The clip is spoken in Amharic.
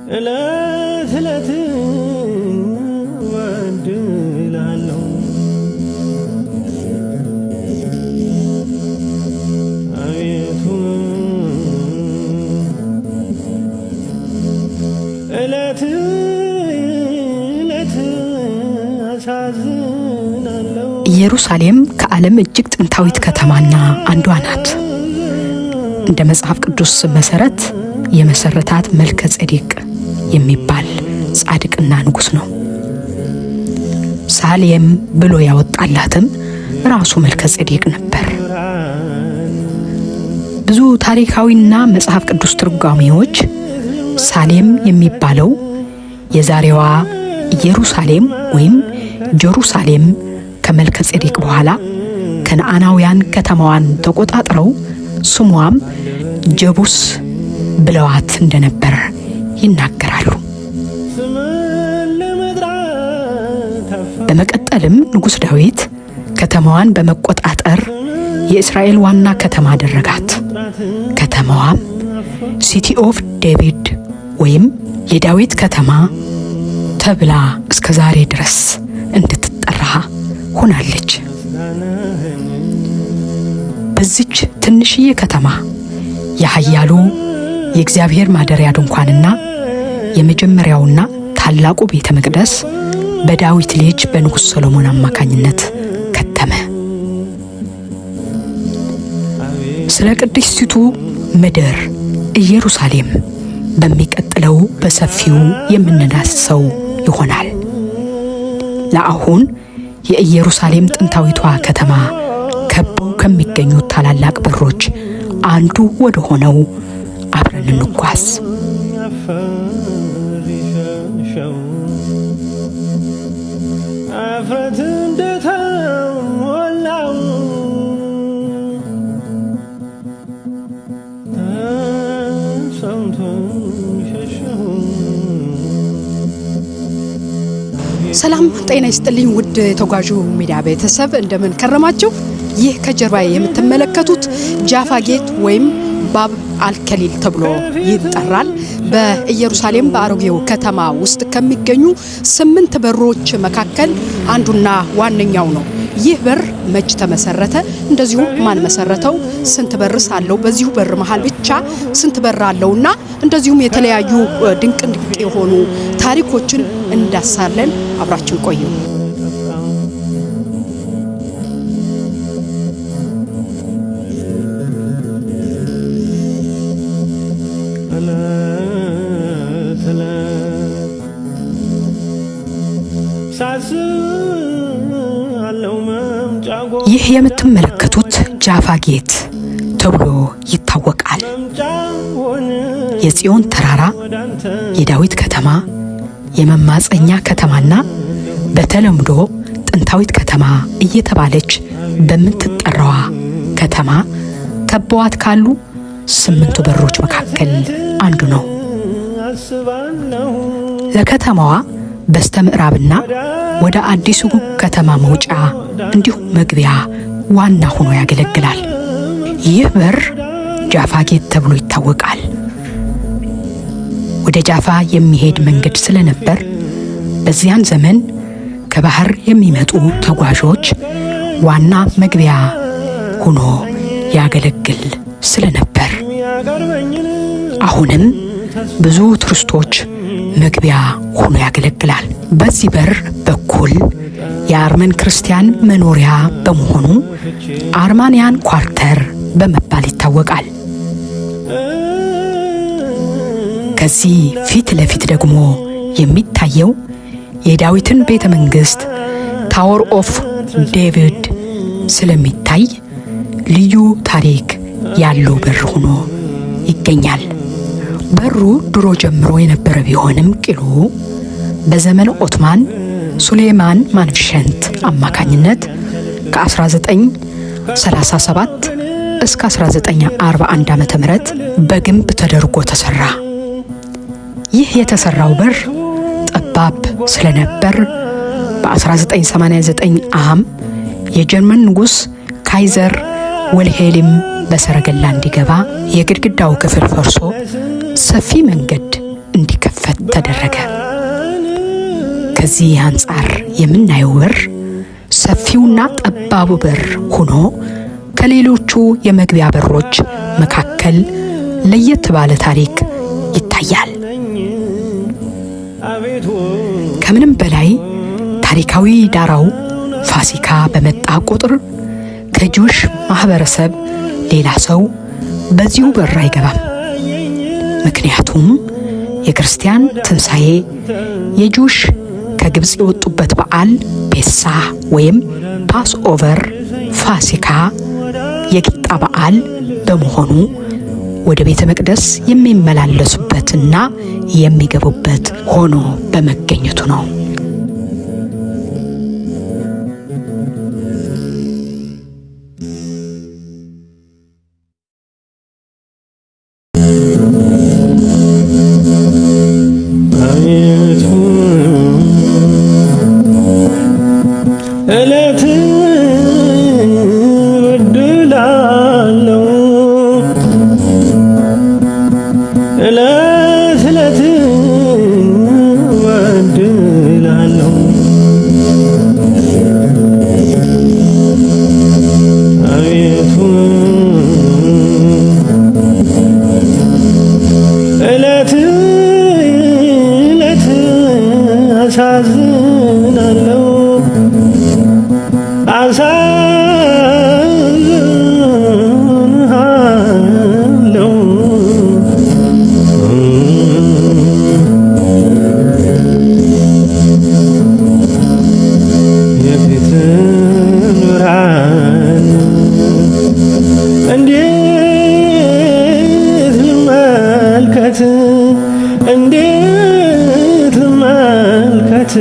እለት እለት ወድላለሁ አቤቱ እለት እለት አሳዝናለሁ። ኢየሩሳሌም ከዓለም እጅግ ጥንታዊት ከተማና አንዷ ናት። እንደ መጽሐፍ ቅዱስ መሰረት የመሰረታት መልከ ጼዴቅ የሚባል ጻድቅና ንጉስ ነው። ሳሌም ብሎ ያወጣላትም ራሱ መልከ ጼዴቅ ነበር። ብዙ ታሪካዊና መጽሐፍ ቅዱስ ትርጓሜዎች ሳሌም የሚባለው የዛሬዋ ኢየሩሳሌም ወይም ጀሩሳሌም ከመልከ ጼዴቅ በኋላ ከነዓናውያን ከተማዋን ተቆጣጥረው ስሟም ጀቡስ ብለዋት እንደነበር ይናገራሉ። በመቀጠልም ንጉሥ ዳዊት ከተማዋን በመቆጣጠር የእስራኤል ዋና ከተማ አደረጋት። ከተማዋም ሲቲ ኦፍ ዴቪድ ወይም የዳዊት ከተማ ተብላ እስከ ዛሬ ድረስ እንድትጠራ ሆናለች። በዚች ትንሽዬ ከተማ የኃያሉ የእግዚአብሔር ማደሪያ ድንኳንና የመጀመሪያውና ታላቁ ቤተ መቅደስ በዳዊት ልጅ በንጉሥ ሰሎሞን አማካኝነት ከተመ። ስለ ቅድስቲቱ ምድር ኢየሩሳሌም በሚቀጥለው በሰፊው የምንዳስሰው ይሆናል። ለአሁን የኢየሩሳሌም ጥንታዊቷ ከተማ ከበው ከሚገኙት ታላላቅ በሮች አንዱ ወደ ሆነው አብረን እንጓዝ። አፍረት እንደተሞላው ሰላም ጤና ይስጥልኝ ውድ ተጓዡ ሚዲያ ቤተሰብ እንደምን ከረማችሁ? ይህ ከጀርባ የምትመለከቱት ጃፋ ጌት ወይም ባብ አልከሊል ተብሎ ይጠራል። በኢየሩሳሌም በአሮጌው ከተማ ውስጥ ከሚገኙ 8 በሮች መካከል አንዱና ዋነኛው ነው። ይህ በር መች ተመሰረተ? እንደዚሁ ማን መሰረተው? ስንት በርስ አለው? በዚሁ በር መሃል ብቻ ስንት በር አለውና እንደዚሁም የተለያዩ ድንቅ የሆኑ ታሪኮችን እንዳሳለን። አብራችን ቆዩ። ይህ የምትመለከቱት ጃፋ ጌት ተብሎ ይታወቃል። የጽዮን ተራራ፣ የዳዊት ከተማ፣ የመማፀኛ ከተማና በተለምዶ ጥንታዊት ከተማ እየተባለች በምትጠራዋ ከተማ ከበዋት ካሉ 8 በሮች መካከል አንዱ ነው። ለከተማዋ በስተምዕራብና ወደ አዲሱ ከተማ መውጫ እንዲሁም መግቢያ ዋና ሆኖ ያገለግላል። ይህ በር ጃፋ ጌት ተብሎ ይታወቃል። ወደ ጃፋ የሚሄድ መንገድ ስለነበር በዚያን ዘመን ከባህር የሚመጡ ተጓዦች ዋና መግቢያ ሆኖ ያገለግል ስለነበር አሁንም ብዙ ቱሪስቶች መግቢያ ሆኖ ያገለግላል። በዚህ በር በኩል የአርመን ክርስቲያን መኖሪያ በመሆኑ አርማንያን ኳርተር በመባል ይታወቃል። ከዚህ ፊት ለፊት ደግሞ የሚታየው የዳዊትን ቤተ መንግስት ታወር ኦፍ ዴቪድ ስለሚታይ ልዩ ታሪክ ያለው በር ሆኖ ይገኛል። በሩ ድሮ ጀምሮ የነበረ ቢሆንም ቅሉ በዘመነ ኦቶማን ሱሌማን ማንፍሸንት አማካኝነት ከ1937 እስከ 1941 ዓመተ ምህረት በግንብ ተደርጎ ተሰራ። ይህ የተሰራው በር ጠባብ ስለነበር በ1989 ዓም የጀርመን ንጉስ ካይዘር ወልሄልም በሰረገላ እንዲገባ የግድግዳው ክፍል ፈርሶ ሰፊ መንገድ እንዲከፈት እንዲከፈት ተደረገ። ከዚህ አንጻር የምናየው በር ሰፊውና ጠባቡ በር ሆኖ ከሌሎቹ የመግቢያ በሮች መካከል ለየት ባለ ታሪክ ይታያል። ከምንም በላይ ታሪካዊ ዳራው ፋሲካ በመጣ ቁጥር ከጆሽ ማህበረሰብ ሌላ ሰው በዚሁ በር አይገባም። ምክንያቱም የክርስቲያን ትንሣኤ፣ የጆሽ ከግብፅ የወጡበት በዓል ፔሳ ወይም ፓስ ኦቨር፣ ፋሲካ የቂጣ በዓል በመሆኑ ወደ ቤተ መቅደስ የሚመላለሱበትና የሚገቡበት ሆኖ በመገኘቱ ነው። እለት በድላለሁ እለት እለት በድላለሁ አቤቱ እለት እለት አሳዝናለሁ አሳዝንሃለሁ የፊትን ብርሃን እንዴት ልመልከት እንዴት ልመልከት